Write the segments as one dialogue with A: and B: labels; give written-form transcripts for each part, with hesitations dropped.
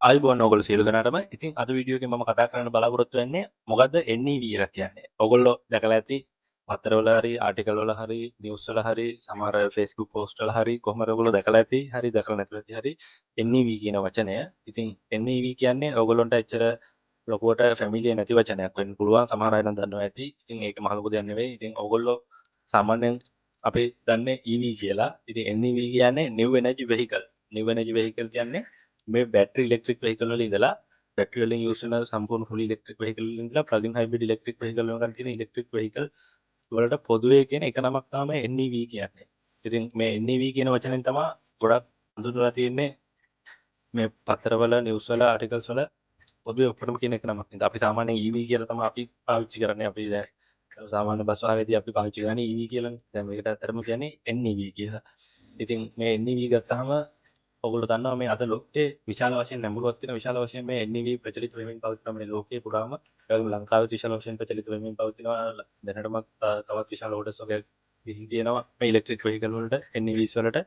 A: ආයුබෝවන් ඕගොල්ලෝ සියලු දෙනාටම. ඉතින් අද වීඩියෝ එකේ මම කතා කරන්න බලාපොරොත්තු වෙන්නේ මොකද්ද NEV කියලා කියන්නේ. ඕගොල්ලෝ දැකලා ඇති පත්තරවල හරි ආටිකල් වල හරි නිවුස් වල හරි සමහර Facebook post වල හරි කොහමද ඕගොල්ලෝ දැකලා ඇති හරි දැකලා නැතුව ඇති හරි NEV කියන වචනය. ඉතින් NEV කියන්නේ ඕගොල්ලොන්ට එච්චර ලොකුවට ෆැමිලිය නැති වචනයක් වෙන්න පුළුවන්. සමහර අය නම් දන්නවා ඇති. ඉතින් ඒක මහ ලොකු දෙයක් නෙවෙයි. ඉතින් ඕගොල්ලෝ සාමාන්‍යයෙන් අපි දන්නේ EV කියලා. ඉතින් NEV කියන්නේ New Energy Vehicle. New Energy Vehicle කියන්නේ මේ බැටරි ඉලෙක්ට්‍රික් වෙහිකල් වල ඉඳලා බැටරි වලින් යූස් වෙන සම්පූර්ණ ෆුල් ඉලෙක්ට්‍රික් වෙහිකල් වලින් ඉඳලා ප්ලග්-ඉන් හයිබ්‍රිඩ් ඉලෙක්ට්‍රික් වෙහිකල් වලට තියෙන ඉලෙක්ට්‍රික් වෙහිකල් වලට පොදුවේ කියන එක නමක් තමයි NEV කියන්නේ. ඉතින් මේ NEV කියන වචනෙන් තමයි ගොඩක් හඳුන්වලා තියෙන්නේ මේ පත්තරවල නිවුස් වල ආටිකල්ස් වල පොදුවේ ඔක්කොටම කියන එක නමක්. ඉතින් අපි සාමාන්‍යයෙන් EV කියලා තමයි අපි පාවිච්චි කරන්නේ. අපි දැන් සාමාන්‍ය බස් වාහනේදී අපි පාවිච්චි කරන්නේ EV කියලානේ. දැන් මේකට ඇත්තටම කියන්නේ NEV කියලා. ඉතින් මේ NEV ගත්තාම ඔගොල්ලෝ දන්නවා මේ අද ලෝකයේ විශාල වශයෙන් නැඹුරුවක් තියෙන විශාල වශයෙන් මේ NEV ප්‍රචලිත වෙමින් පවතින මේ ලෝකයේ පුරාම ඒ වගේම ලංකාවේ විශාල වශයෙන් ප්‍රචලිත වෙමින් පවතිනවා දැනටමත් තවත් විශාල ඕඩර්ස් වගේ ගිහින් තියෙනවා මේ ඉලෙක්ට්‍රික් වෙහිකල් වලට NEVs වලට.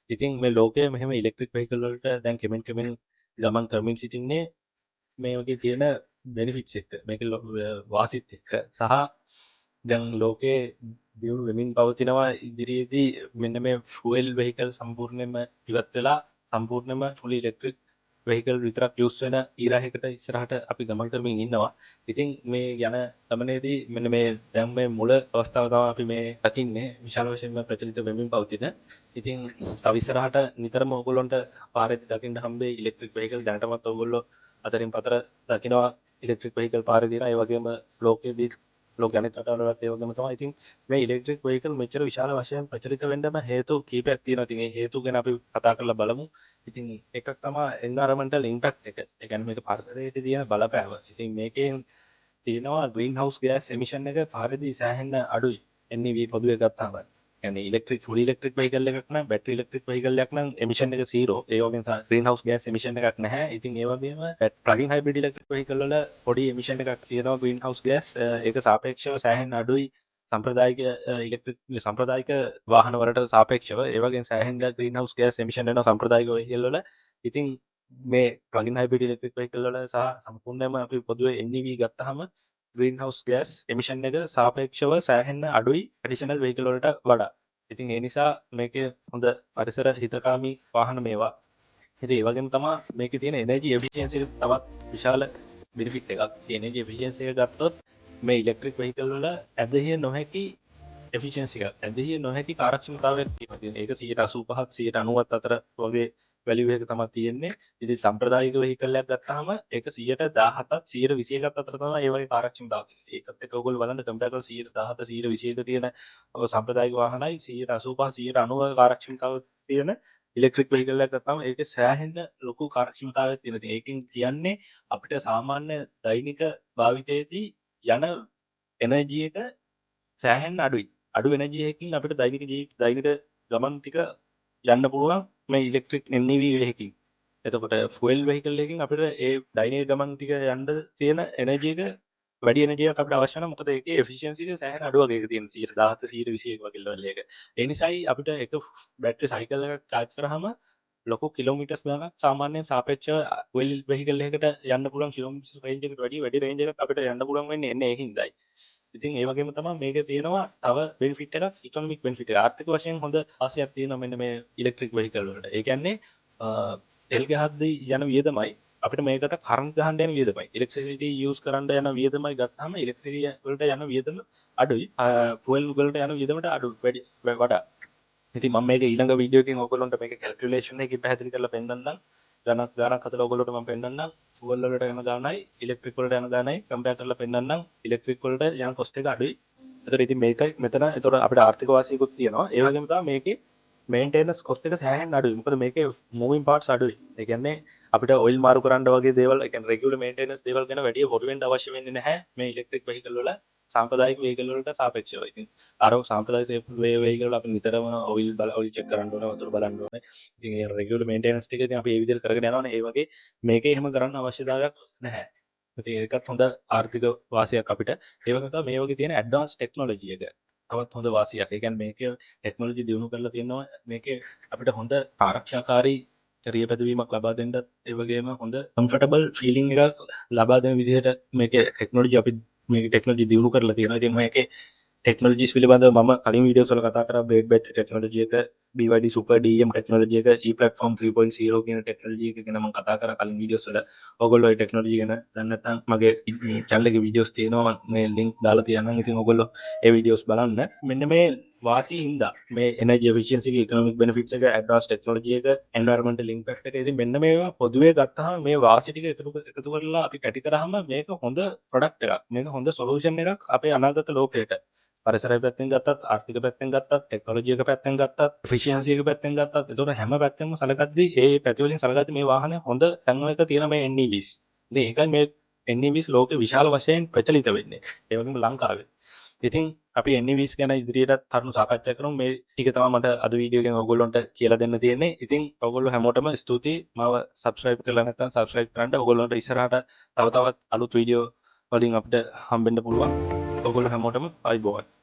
A: ඉතින් මේ ලෝකයේ මෙහෙම ඉලෙක්ට්‍රික් වෙහිකල් වලට දැන් කෙමෙන් ගමන් කරමින් සිටින්නේ මේ වගේ තියෙන බෙනිෆිට්ස් එක්ක මේක වාසිත් එක්ක සහ දැන් ලෝකයේ දියුණු වෙමින් පවතිනවා ඉදිරියේදී මෙන්න මේ ෆුවල් වෙහිකල් සම්පූර්ණයෙන්ම ඉවත් වෙලා සම්පූර්ණයෙන්ම ෆුල් ඉලෙක්ට්‍රික් වෙහිකල් විතරක් යූස් වෙන ඊරායකට ඉස්සරහට අපි ගමන් කරමින් ඉන්නවා. ඉතින් මේ යන ගමනේදී මෙන්න මේ දැන් මේ මුල අවස්ථාව තමයි අපි මේ දකින්නේ විශාල වශයෙන්ම ප්‍රචලිත වෙමින් පවතින. ඉතින් තව ඉස්සරහට නිතරම ඕගොල්ලන්ට පාරේදී දකින්න හම්බෙයි ඉලෙක්ට්‍රික් වෙහිකල් දැනටමත් ඕගොල්ලෝ අතරින් පතර දකිනවා ඉලෙක්ට්‍රික් වෙහිකල් පාරේ දිනා ඒ වගේම ලෝකයේදී ලෝක අනිත් රටවලත් ඒ වගේම තමයි. ඉතින් මේ ඉලෙක්ට්‍රික් වෙහිකල් මෙච්චර විශාල වශයෙන් ප්‍රචලිත වෙන්නම හේතු කීපයක් තියෙනවා. ඉතින් ඒ හේතු ගැන අපි කතා කරලා බලමු. ඉතින් එකක් තමයි එන්වයරන්මන්ටල් ඉම්පැක්ට් එක. ඒ කියන්නේ මේක පරිසරයට තියෙන බලපෑම. ඉතින් මේකෙන් තියෙනවා ග්‍රීන් හවුස් ගෑස් එමිෂන් එක පාරේදී සෑහෙන්න අඩුයි. NEV පොදුවේ ගත්තාම. يعني ඉලෙක්ට්‍රික් ෆුල් ඉලෙක්ට්‍රික් වෙහිකල් එකක් නම් බැටරි ඉලෙක්ට්‍රික් වෙහිකල් එකක් නම් එමිෂන් එක 0. ඒ වගේම ග්‍රීන් හවුස් ගෑස් එමිෂන් එකක් නැහැ. ඉතින් ඒ වගේම ප්ලග්-ඉන් හයිබ්‍රිඩ් ඉලෙක්ට්‍රික් වෙහිකල් වල පොඩි එමිෂන් එකක් තියෙනවා ග්‍රීන් හවුස් ගෑස්. ඒක සාපේක්ෂව සෑහෙන්න අඩුයි. සම්ප්‍රදායික ඉලෙක්ට්‍රික් සම්ප්‍රදායික වාහන වලට සාපේක්ෂව ඒ වගේම සෑහෙන්න ග්‍රීන් හවුස් ගෑස් එමිෂන් වෙනවා සම්ප්‍රදායික වෙහිකල් වල. ඉතින් මේ ප්ලග්-ඉන් හයිබ්‍රිඩ් ඉලෙක්ට්‍රික් වෙහිකල් වල සහ සම්පූර්ණයෙන්ම අපි පොදුවේ NEV ගත්තාම ග්‍රීන් හවුස් ගෑස් එමිෂන් එක සාපේක්ෂව සෑහෙන්න අඩුයි ඇඩිෂනල් වෙහිකල් වලට වඩා. ඉතින් ඒ නිසා මේකේ හොඳ පරිසර හිතකාමී වාහන මේවා. ඉතින් ඒ වගේම තමයි මේකේ තියෙන එනර්ජි එෆිෂියන්සි එක තවත් විශාල බෙනිෆිට් එකක්. එනර්ජි එෆිෂියන්සි එක ගත්තොත් මේ ඉලෙක්ට්‍රික් වෙහිකල් වල ඇදහිය නොහැකි එෆිෂියන්සි එකක්. ඇදහිය නොහැකි කාර්යක්ෂමතාවයක් තියෙනවා. ඉතින් ඒක 85%ක් 90%ක් අතර වගේ වැලියු එක තමයි තියෙන්නේ. ඉතින් සම්ප්‍රදායික වෙහිකල් එකක් ගත්තාම ඒක 117ක් 121ක් අතර තමයි ඒ වගේ කාර්යක්ෂමතාවය. ඒකත් එක්ක ඔයගොල්ලෝ බලන්න කම්පෙයාර් කරලා 117 121 තියෙන සම්ප්‍රදායික වාහනයි 185 190 කාර්යක්ෂමතාව තියෙන ඉලෙක්ට්‍රික් වෙහිකල් එකක් ගත්තාම ඒකේ සෑහෙන ලොකු කාර්යක්ෂමතාවයක් තියෙනවා. ඉතින් ඒකෙන් කියන්නේ අපිට සාමාන්‍ය දෛනික භාවිතයේදී යන එනර්ජි එක සෑහෙන්න අඩුයි. අඩු එනර්ජි එකකින් අපිට දෛනික ගමන් ටික යන්න පුළුවන් මේ ඉලෙක්ට්‍රික් NEV එකකින්. එතකොට ෆුවල් වෙහිකල් එකකින් අපිට ඒ දෛනික ගමන් ටික යන්න තියෙන එනර්ජි එක වැඩි එනර්ජි එකක් අපිට අවශ්‍ය නැහැ. මොකද ඒකේ එෆිෂියන්සි එක සෑහෙන අඩු වගේ තියෙන 117 121 වගේ ලෙවල් එක. ඒ නිසායි අපිට එක බැටරි සයිකල් එකක් charge කරාම ලොකු කිලෝමීටර්ස් ගණනක් සාමාන්‍යයෙන් සාපේක්ෂව ෆුවල් වෙහිකල් එකකට යන්න පුළුවන් කිලෝමීටර් රේන්ජ් එකට වැඩි රේන්ජ් එකක් අපිට යන්න පුළුවන් වෙන්නේ එන්නේ ඒ හින්දායි. ඉතින් ඒ වගේම තමයි මේකේ තියෙනවා තව බෙනිෆිට් එකක් ඉකොනොමික් බෙනිෆිට් එක. ආර්ථික වශයෙන් හොඳ ආසියක් තියෙනවා මෙන්න මේ ඉලෙක්ට්‍රික් වෙහිකල් වලට. ඒ කියන්නේ තෙල් ගහද්දී යන වියදමයි අපිට මේකට කරන්ට් ගහන්න යන වියදමයි. ඉලෙක්ට්‍රිසිටි යූස් කරන්න යන වියදමයි ගත්තාම ඉලෙක්ට්‍රික් වලට යන වියදම අඩුයි. ෆුවල් වලට යන වියදමට අඩු වැඩි වඩා. ඉතින් මම මේක ඊළඟ වීඩියෝ එකකින් ඔයගොල්ලන්ට මේක කැල්කියුලේෂන් එකකින් පැහැදිලි කරලා පෙන්නන්නම්. ගණක් හදලා ඔයගොල්ලන්ට මම පෙන්නන්නම්. ෆුවල් වලට යන ගානයි ඉලෙක්ට්‍රික් වලට යන ගානයි කම්පෙයාර් කරලා පෙන්නන්නම්. ඉලෙක්ට්‍රික් වලට යන කොස්ට් එක අඩුයි. ඒතර ඉතින් මේකයි මෙතන ඒතර අපිට ආර්ථික වාසියකුත් තියෙනවා. ඒ වගේම තමයි මේකේ මේන්ටෙනන්ස් කොස්ට් එක සෑහෙන්න අඩුයි. මොකද මේකේ මූවින් පාර්ට්ස් අඩුයි. ඒ කියන්නේ අපිට ඔයිල් මාරු කරන්න වගේ දේවල්, ඒ කියන්නේ රෙගියුලර් මේන්ටෙනන්ස් දේවල් ගැන වැඩි හොරු වෙන්න අවශ්‍ය වෙන්නේ නැහැ මේ ඉලෙක්ට්‍රික් වෙහිකල් වල සාම්ප්‍රදායික වෙහිකල් වලට සාපේක්ෂව. ඉතින් අර සාම්ප්‍රදායික වෙහිකල් වල අපි නිතරම ඔයිල් චෙක් කරන්න ඕනේ, වතුර බලන්න ඕනේ. ඉතින් ඒ රෙගියුලර් මේන්ටෙනන්ස් ටික ඉතින් අපි ඒ විදිහට කරගෙන යනවනේ. ඒ වගේ මේකේ එහෙම කරන්න අවශ්‍යතාවයක් නැහැ. ඉතින් ඒකත් හොඳ ආර්ථික වාසියක් අපිට. ඒ වගේම තමයි මේ වගේ තියෙන ඇඩ්වාන්ස් ටෙක්නොලොජි එක තවත් හොඳ වාසියක්. ඒ කියන්නේ මේකේ ටෙක්නොලොජි දියුණු කරලා තියෙනවා. මේකේ අපිට හොඳ ආරක්ෂාකාරී රිය පැතිවීමක් ලබා දෙන්නත් ඒ වගේම හොඳ කම්ෆර්ටබල් ෆීලිං එකක් ලබා දෙන විදිහට මේකේ ටෙක්නොලොජි අපි මේ ටෙක්නොලොජි දියුණු කරලා තියෙනවා. ඉතින් මේකේ ටෙක්නොලොජිස් පිළිබඳව මම කලින් වීඩියෝස් වල කතා කරා බ්‍රේඩ් බැට් ටෙක්නොලොජි එක BYD සුපර් DM ටෙක්නොලොජි එක E platform 3.0 කියන ටෙක්නොලොජි එක ගැන මම කතා කරා කලින් වීඩියෝස් වල. ඕගොල්ලෝ ඒ ටෙක්නොලොජි ගැන දන්නේ නැත්නම් මගේ channel එකේ වීඩියෝස් තියෙනවා මම මේ link දාලා තියන්නම්. ඉතින් ඕගොල්ලෝ ඒ වීඩියෝස් බලන්න. මෙන්න මේ වාසී හින්දා මේ energy efficiency එක economic benefits එක advanced technology එක environmental impact එක ඉතින් මෙන්න මේවා පොදුවේ ගත්තාම මේ වාසි ටික එකතු කරලා අපි කැටි කරාම මේක හොඳ ප්‍රොඩක්ට් එකක්. මේක හොඳ සොලියුෂන් එකක් අපේ අනාගත ලෝකයට. පරිසරය පැත්තෙන් ගත්තත් ආර්ථික පැත්තෙන් ගත්තත් ටෙක්නොලොජි එක පැත්තෙන් ගත්තත් efficiency එක පැත්තෙන් ගත්තත් ඒතකොට හැම පැත්තෙන්ම සලකද්දී ඒ පැති වලින් සලකද්දී මේ වාහනේ හොඳ තැන්වලක තියෙන මේ NEVs. ඉතින් ඒකයි මේ NEVs ලෝකේ විශාල වශයෙන් ප්‍රචලිත වෙන්නේ. ඒ වගේම ලංකාවේ. ඉතින් අපි NEVs ගැන ඉදිරියට තරුණු සාකච්ඡා කරමු. මේ ටික තමයි මට අද වීඩියෝ එකෙන් ඔයගොල්ලන්ට කියලා දෙන්න තියෙන්නේ. ඉතින් ඔයගොල්ලෝ හැමෝටම ස්තුතියි. මාව subscribe කරලා නැත්නම් subscribe කරන්න. ඔයගොල්ලන්ට ඉස්සරහට තව තවත් අලුත් වීඩියෝ වලින් අපිට හම්බෙන්න පුළුවන්. ඔයගොල්ලෝ හැමෝටම ආයුබෝවන්.